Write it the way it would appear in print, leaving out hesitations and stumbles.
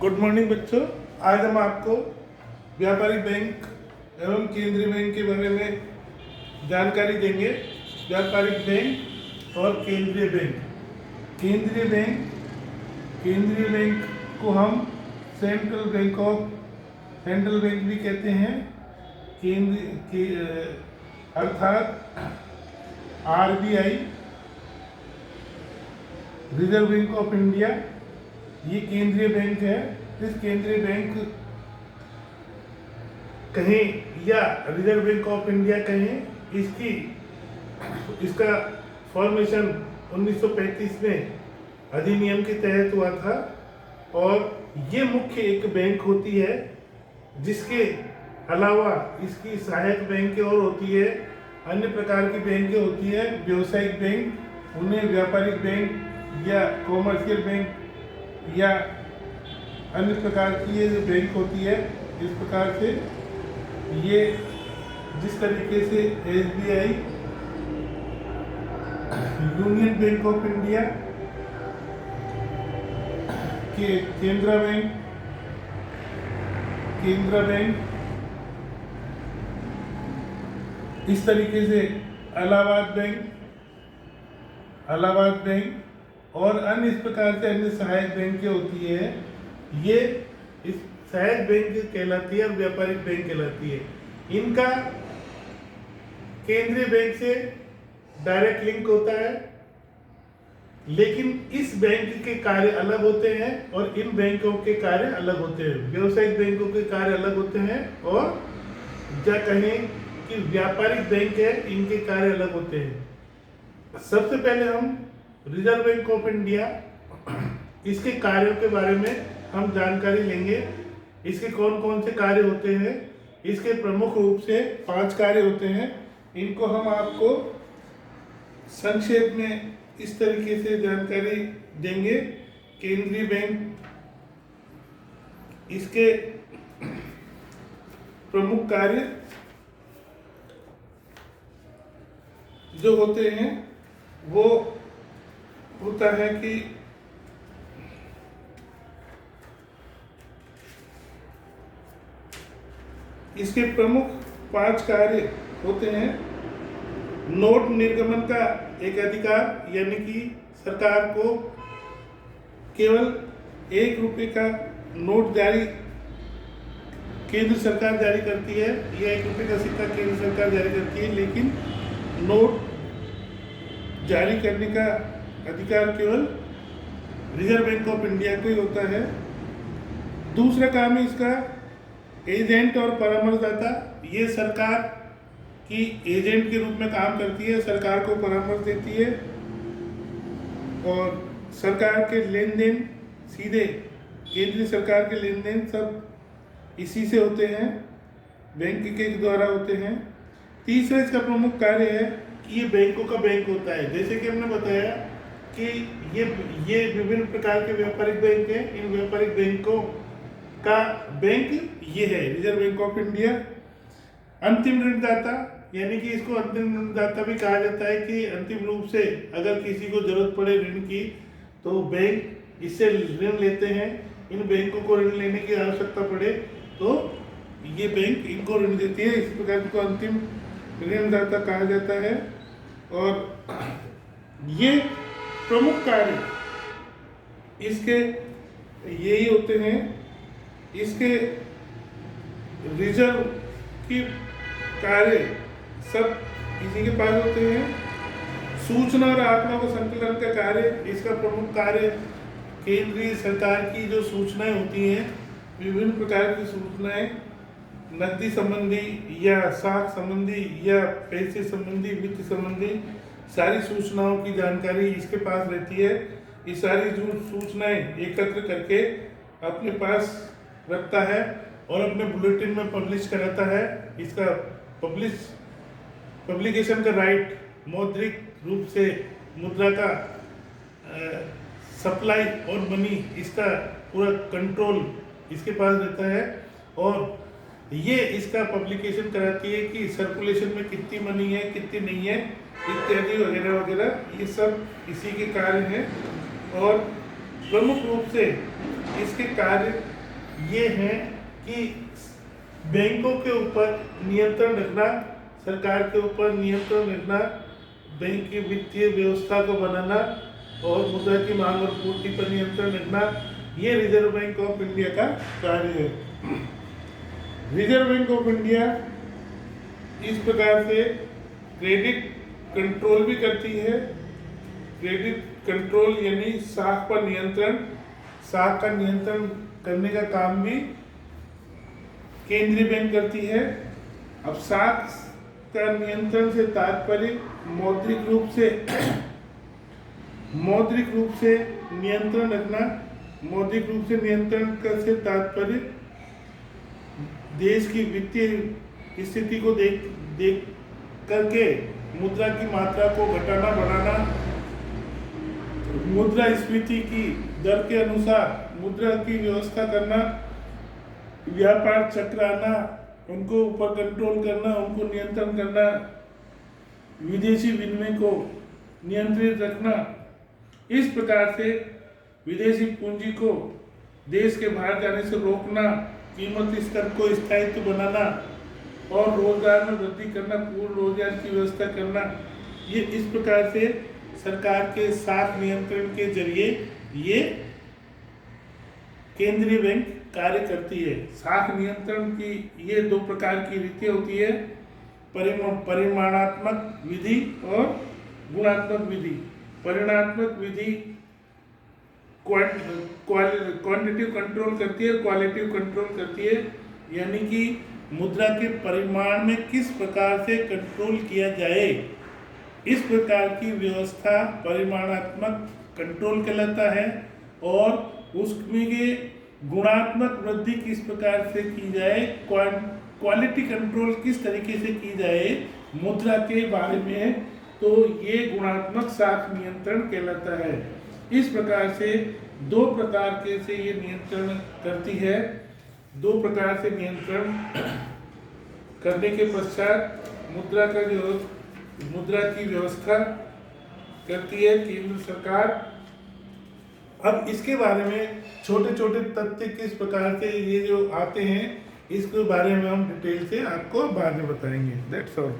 Good morning बच्चों। आज हम आपको व्यापारिक बैंक एवं केंद्रीय बैंक के बारे में जानकारी देंगे। व्यापारिक बैंक और केंद्रीय बैंक। केंद्रीय बैंक को हम सेंट्रल बैंक भी कहते हैं। अर्थात RBI, reserve bank of India, ये केंद्रीय बैंक है। इस केंद्रीय बैंक कहें या रिजर्व बैंक ऑफ इंडिया कहें, इसका फॉर्मेशन 1935 में अधिनियम के तहत हुआ था और ये मुख्य एक बैंक होती है, जिसके अलावा इसकी सहायक बैंकें और होती है, अन्य प्रकार की बैंकें होती है। व्यावसायिक बैंक, उन्हें व्यापारिक बैंक या कॉमर्शियल बैंक या अन्य प्रकार की ये जो बैंक होती है, इस प्रकार से ये जिस तरीके से SBI, union bank of India के केनरा बैंक, इस तरीके से इलाहाबाद बैंक और अन्य इस प्रकार से अन्य सहायक बैंकें होती है। ये इस सहायक बैंक कहलाती है और व्यापारिक बैंक कहलाती है। इनका केंद्रीय बैंक से डायरेक्ट लिंक होता है, लेकिन इस बैंक के कार्य अलग होते हैं और इन बैंकों के कार्य अलग होते हैं। व्यावसायिक बैंकों के कार्य अलग होते हैं और क्या कहें कि व्यापारिक बैंक है, इनके कार्य अलग होते हैं। सबसे पहले हम रिजर्व बैंक ऑफ इंडिया, इसके कार्यों के बारे में हम जानकारी लेंगे। इसके कौन कौन से कार्य होते हैं। इसके प्रमुख रूप से 5 कार्य होते हैं। इनको हम आपको संक्षेप में इस तरीके से जानकारी देंगे। केंद्रीय बैंक, इसके प्रमुख कार्य जो होते हैं वो होता है कि इसके प्रमुख 5 कार्य होते हैं। नोट निर्गमन का एक अधिकार, यानी कि सरकार को केवल 1 रुपये का नोट जारी केंद्र सरकार जारी करती है, या 1 रुपये का सिक्का केंद्र सरकार जारी करती है, लेकिन नोट जारी करने का अधिकार केवल रिजर्व बैंक ऑफ इंडिया को ही होता है। दूसरा काम है इसका एजेंट और परामर्शदाता। ये सरकार की एजेंट के रूप में काम करती है, सरकार को परामर्श देती है और सरकार के लेन देन, सीधे केंद्रीय सरकार के लेन देन सब इसी से होते हैं, बैंक के द्वारा होते हैं। तीसरा इसका प्रमुख कार्य है कि ये बैंकों का बैंक होता है। जैसे कि हमने बताया कि ये विभिन्न प्रकार के व्यापारिक बैंक हैं। इन व्यापारिक बैंकों का बैंक ये है रिजर्व बैंक ऑफ इंडिया। अंतिम ऋणदाता, यानी कि इसको अंतिम ऋणदाता भी कहा जाता है कि अंतिम रूप से अगर किसी को जरूरत पड़े ऋण की, तो बैंक इससे ऋण लेते हैं। इन बैंकों को ऋण लेने की आवश्यकता पड़े तो ये बैंक इनको ऋण देती है। इस प्रकार को अंतिम ऋणदाता कहा जाता है। और ये प्रमुख कार्य इसके यही होते हैं। इसके रिजर्व की कार्य सब इसी के पास होते हैं। सूचना और आंकड़ों का संकलन का कार्य इसका प्रमुख कार्य। केंद्रीय सरकार की जो सूचनाएं होती हैं, विभिन्न प्रकार की सूचनाएं, नकदी संबंधी या साख संबंधी या पैसे संबंधी, वित्त संबंधी सारी सूचनाओं की जानकारी इसके पास रहती है। ये सारी सूचनाएं एकत्र करके अपने पास रखता है और अपने बुलेटिन में पब्लिश कराता है। इसका पब्लिकेशन का राइट, मौद्रिक रूप से मुद्रा का सप्लाई और मनी, इसका पूरा कंट्रोल इसके पास रहता है। और ये इसका पब्लिकेशन कराती है कि सर्कुलेशन में कितनी मनी है, कितनी नहीं है, इत्यादि वगैरह वगैरह। ये सब इसी के कार्य हैं। और प्रमुख रूप से इसके कार्य ये हैं कि बैंकों के ऊपर नियंत्रण रखना, सरकार के ऊपर नियंत्रण रखना, बैंक की वित्तीय व्यवस्था को बनाना और मुद्रा की मांग और पूर्ति पर नियंत्रण रखना, ये रिजर्व बैंक ऑफ इंडिया का कार्य है। रिजर्व बैंक ऑफ इंडिया इस प्रकार से क्रेडिट कंट्रोल भी करती है। क्रेडिट कंट्रोल यानी साख पर नियंत्रण, साख का नियंत्रण करने का काम भी केंद्रीय बैंक करती है। अब साख का नियंत्रण से तात्पर्य मौद्रिक रूप से नियंत्रण रखना, मौद्रिक रूप से नियंत्रण से तात्पर्य देश की वित्तीय स्थिति को देख करके मुद्रा की मात्रा को घटाना बढ़ाना, मुद्रास्फीति की दर के अनुसार मुद्रा की व्यवस्था करना, व्यापार चक्र आना, उनको ऊपर कंट्रोल करना, उनको नियंत्रण करना, विदेशी विनिमय को नियंत्रित रखना। इस प्रकार से विदेशी पूंजी को देश के बाहर जाने से रोकना, कीमत स्तर को स्थायित्व बनाना और रोजगार में वृद्धि करना, पूर्ण रोजगार की व्यवस्था करना, ये इस प्रकार से सरकार के साख नियंत्रण के जरिए ये केंद्रीय बैंक कार्य करती है। साख नियंत्रण की ये दो प्रकार की रीति होती है, परिमाणात्मक विधि और गुणात्मक विधि। परिमाणात्मक विधि क्वांटिटिव कंट्रोल करती है, क्वालिटिव कंट्रोल करती है, यानी कि मुद्रा के परिमाण में किस प्रकार से कंट्रोल किया जाए, इस प्रकार की व्यवस्था परिमाणात्मक कंट्रोल कहलाता है। और उसमें के गुणात्मक वृद्धि किस प्रकार से की जाए, क्वालिटी कंट्रोल किस तरीके से की जाए मुद्रा के बारे में, तो ये गुणात्मक साख नियंत्रण कहलाता है। इस प्रकार से दो प्रकार के से ये नियंत्रण करती है। दो प्रकार से नियंत्रण करने के पश्चात मुद्रा की व्यवस्था करती है केंद्र सरकार। अब इसके बारे में छोटे छोटे तथ्य किस प्रकार से ये जो आते हैं, इसके बारे में हम डिटेल से आपको बाद में बताएंगे। That's all.